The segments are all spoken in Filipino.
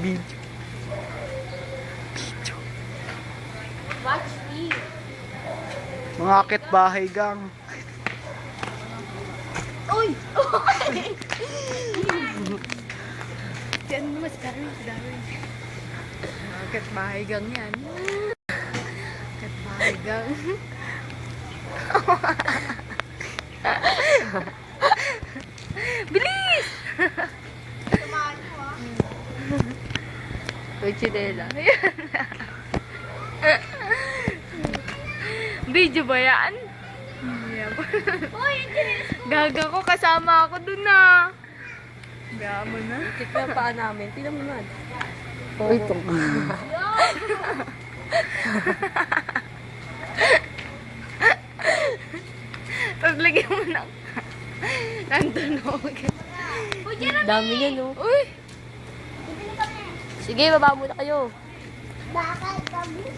Video. Watch me. Mga akit bahay gang. Uy! Yan mo, mas Darwin. Mga akit bahay gang yan. Akit bahay gang. Bilis! Tumaan mo ah. Uy, chinela. Video ba yan? Uy, gaga ko, kasama ako dun na. Gaya mo na. Kit na paa namin. Tingnan mo naman. Uy, itong... Tapos lagyan mo na. Nantunog. Dami niya, no? Uy! Sige, baba muna kayo. Bakit kami?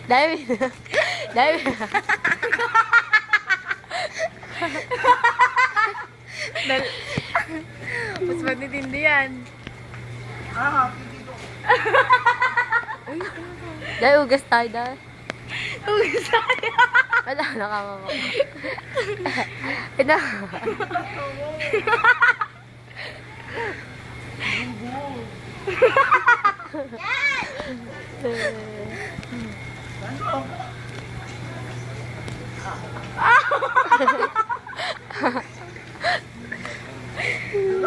Dami. Dami. Mas matitindi yan. Dahil ugas tayo dahil. Uy, sayang. Wala, nakakama. Ina.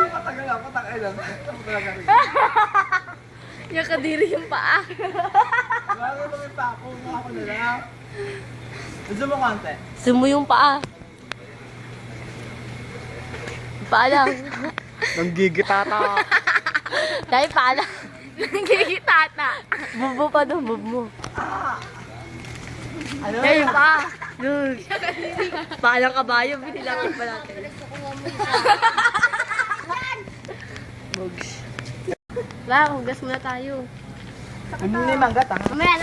Matagal lang, patangay lang. Yung kadiri yung paa. Bago naman pa ako, ako na lang. Gusto mo konti? Sumo yung paa. Paa lang. Nanggigitata. Dahil paa lang. Nagigitata. Bubo pa doon, bubo. Ano? Dahil yung paa. Doon. Paa lang kabayo, binilapit pa natin. Bugs. Wala, hugas muna tayo. Ano yung manggat, ha? Mamaya,